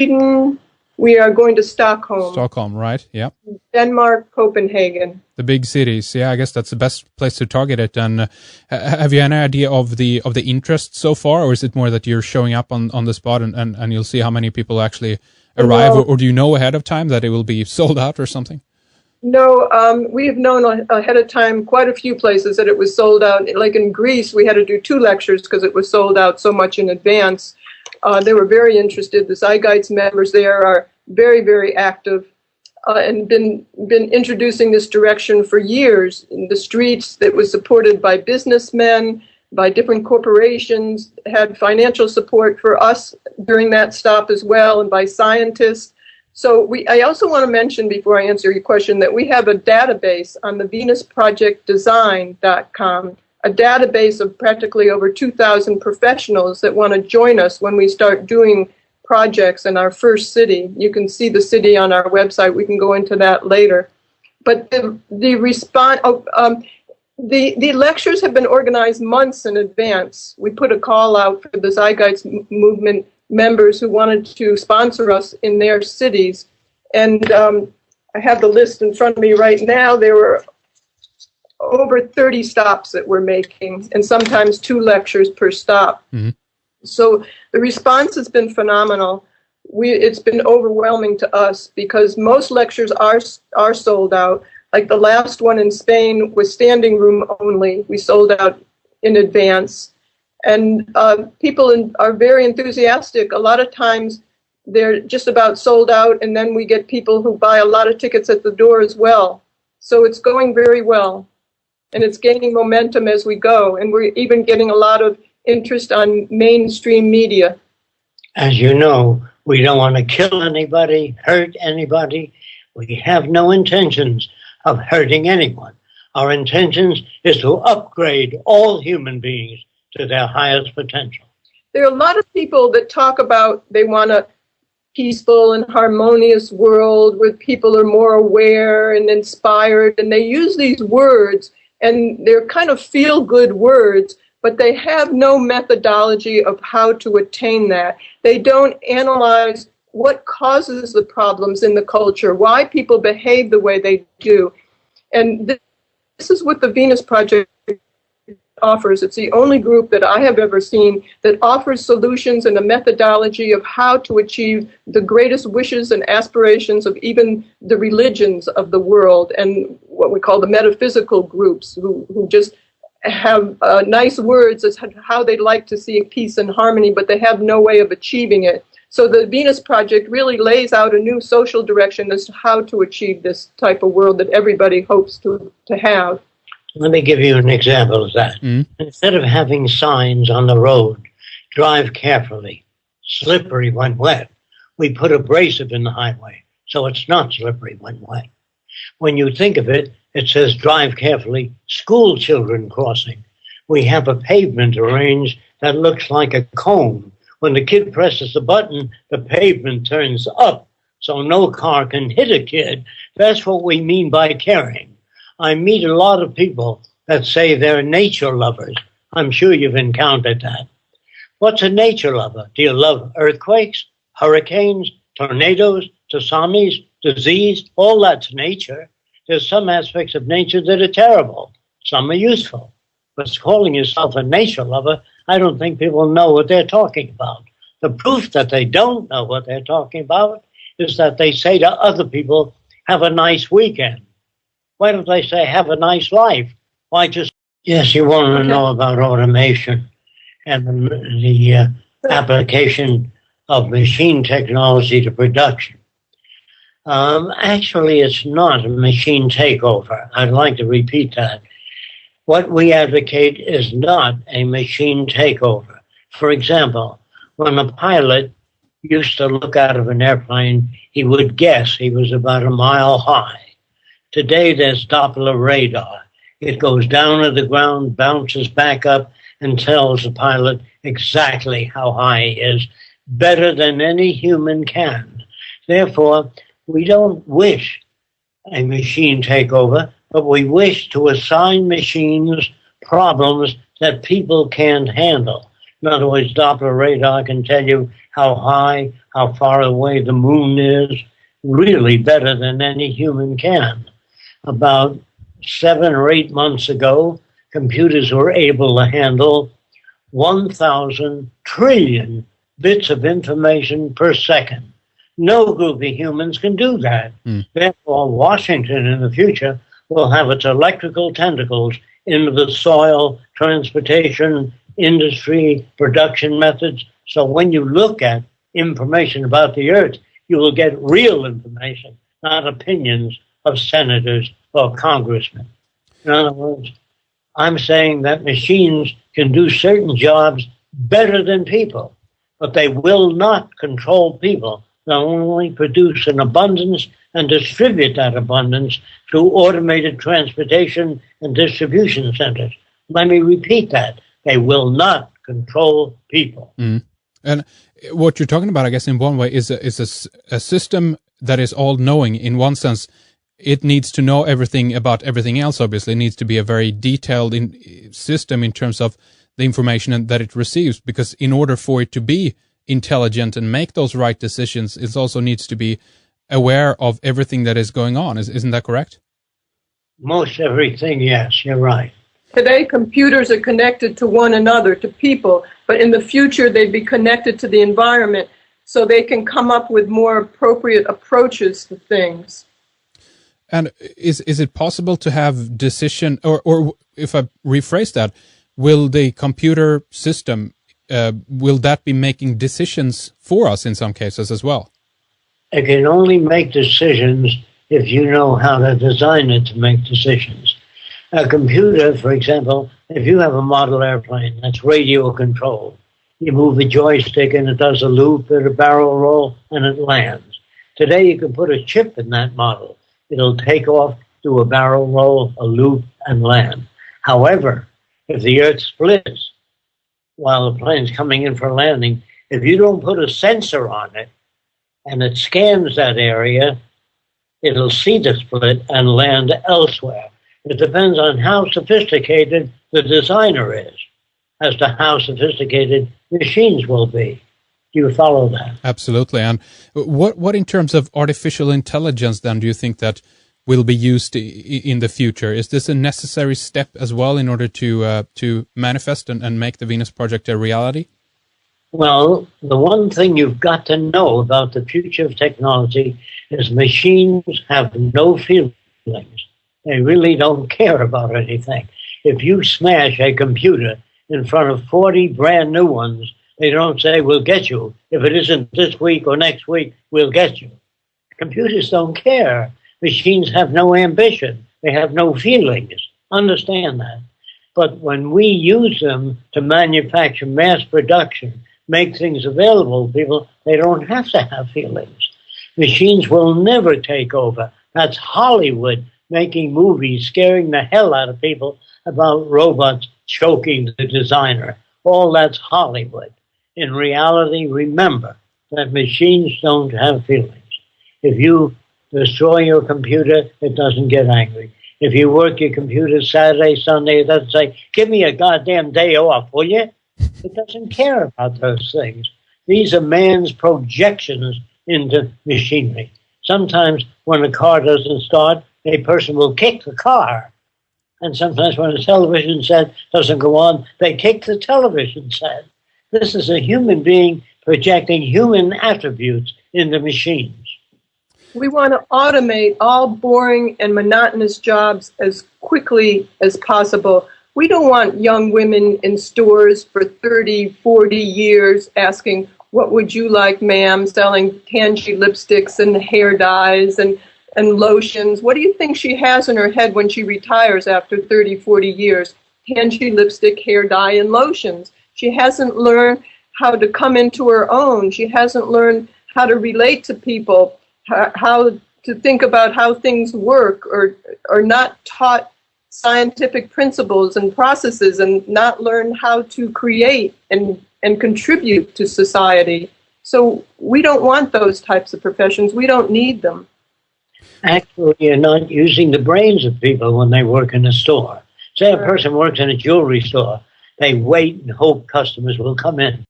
Sweden. We are going to Stockholm. Stockholm, right? Yeah. Denmark, Copenhagen. The big cities. Yeah, I guess that's the best place to target it. And have you any idea of the interest so far, or is it more that you're showing up on the spot and you'll see how many people actually arrive, or do you know ahead of time that it will be sold out or something? No, we have known ahead of time quite a few places that it was sold out. Like in Greece, we had to do 2 lectures because it was sold out so much in advance. They were very interested. The Zeitgeist members there are very, very active and been introducing this direction for years in the streets. That was supported by businessmen, by different corporations, had financial support for us during that stop as well, and by scientists. So I also want to mention, before I answer your question, that we have a database on the venusprojectdesign.com, a database of practically over 2,000 professionals that want to join us when we start doing projects in our first city. You can see the city on our website. We can go into that later. But the response, the lectures have been organized months in advance. We put a call out for the Zeitgeist movement members who wanted to sponsor us in their cities. And I have the list in front of me right now. There were over 30 stops that we're making, and sometimes 2 lectures per stop. Mm-hmm. So the response has been phenomenal. It's been overwhelming to us because most lectures are sold out. Like the last one in Spain was standing room only. We sold out in advance. And people are very enthusiastic. A lot of times they're just about sold out, and then we get people who buy a lot of tickets at the door as well. So it's going very well, and it's gaining momentum as we go. And we're even getting a lot of interest on mainstream media. As you know, we don't want to kill anybody, hurt anybody. We have no intentions of hurting anyone. Our intentions is to upgrade all human beings to their highest potential. There are a lot of people that talk about they want a peaceful and harmonious world where people are more aware and inspired, and they use these words, and they're kind of feel-good words, but they have no methodology of how to attain that. They don't analyze what causes the problems in the culture, why people behave the way they do. And this is what the Venus Project offers. It's the only group that I have ever seen that offers solutions and a methodology of how to achieve the greatest wishes and aspirations of even the religions of the world, and what we call the metaphysical groups who just have nice words as how they'd like to see peace and harmony, but they have no way of achieving it. So the Venus Project really lays out a new social direction as to how to achieve this type of world that everybody hopes to have. Let me give you an example of that. Instead of having signs on the road, drive carefully, slippery when wet, we put abrasive in the highway, so it's not slippery when wet. When you think of it, it says drive carefully, school children crossing. We have a pavement arranged that looks like a cone. When the kid presses the button, the pavement turns up, so no car can hit a kid. That's what we mean by caring. I meet a lot of people that say they're nature lovers. I'm sure you've encountered that. What's a nature lover? Do you love earthquakes, hurricanes, tornadoes, tsunamis, disease? All that's nature. There's some aspects of nature that are terrible. Some are useful. But calling yourself a nature lover, I don't think people know what they're talking about. The proof that they don't know what they're talking about is that they say to other people, have a nice weekend. Why don't they say, have a nice life? Why just, yes, you want to know about automation and the application of machine technology to production. Actually, it's not a machine takeover. I'd like to repeat that. What we advocate is not a machine takeover. For example, when a pilot used to look out of an airplane, he would guess he was about a mile high. Today, there's Doppler radar. It goes down to the ground, bounces back up, and tells the pilot exactly how high he is, better than any human can. Therefore, we don't wish a machine takeover, but we wish to assign machines problems that people can't handle. In other words, Doppler radar can tell you how high, how far away the moon is, really better than any human can. About 7 or 8 months ago, computers were able to handle 1,000 trillion bits of information per second. No group of humans can do that. Therefore, Washington in the future will have its electrical tentacles into the soil, transportation, industry, production methods. So when you look at information about the earth, you will get real information, not opinions of senators or congressmen. In other words, I'm saying that machines can do certain jobs better than people, but they will not control people. They'll only produce an abundance and distribute that abundance through automated transportation and distribution centers. Let me repeat that. They will not control people. And what you're talking about, I guess, in one way, is a system that is all-knowing. In one sense, it needs to know everything about everything else, obviously. It needs to be a very detailed system in terms of the information that it receives, because in order for it to be intelligent and make those right decisions, it also needs to be aware of everything that is going on. Isn't that correct? Most everything, yes, you're right. Today, computers are connected to one another, to people, but in the future, they'd be connected to the environment so they can come up with more appropriate approaches to things. And is it possible to have decision, or if I rephrase that, will the computer system, will that be making decisions for us in some cases as well? It can only make decisions if you know how to design it to make decisions. A computer, for example, if you have a model airplane that's radio controlled, you move a joystick and it does a loop and a barrel roll and it lands. Today you can put a chip in that model. It'll take off, do a barrel roll, a loop, and land. However, if the earth splits while the plane's coming in for landing, if you don't put a sensor on it and it scans that area, it'll see the split and land elsewhere. It depends on how sophisticated the designer is as to how sophisticated machines will be. Do you follow that? Absolutely. And what in terms of artificial intelligence then do you think that will be used in the future? Is this a necessary step as well in order to manifest and make the Venus Project a reality? Well, the one thing you've got to know about the future of technology is machines have no feelings. They really don't care about anything. If you smash a computer in front of 40 brand new ones, they don't say, we'll get you. If it isn't this week or next week, we'll get you. Computers don't care. Machines have no ambition. They have no feelings. Understand that. But when we use them to manufacture mass production, make things available to people, they don't have to have feelings. Machines will never take over. That's Hollywood making movies, scaring the hell out of people about robots choking the designer. All that's Hollywood. In reality, remember that machines don't have feelings. If you destroy your computer, it doesn't get angry. If you work your computer Saturday, Sunday, it doesn't say, give me a goddamn day off, will you? It doesn't care about those things. These are man's projections into machinery. Sometimes when a car doesn't start, a person will kick the car. And sometimes when a television set doesn't go on, they kick the television set. This is a human being projecting human attributes into machines. We want to automate all boring and monotonous jobs as quickly as possible. We don't want young women in stores for 30, 40 years asking, what would you like, ma'am, selling tangy lipsticks and hair dyes and lotions. What do you think she has in her head when she retires after 30, 40 years? Tangy lipstick, hair dye, and lotions. She hasn't learned how to come into her own. She hasn't learned how to relate to people, how to think about how things work, or not taught scientific principles and processes, and not learn how to create and contribute to society. So we don't want those types of professions. We don't need them. Actually, you're not using the brains of people when they work in a store. Say a person works in a jewelry store. They wait and hope customers will come in.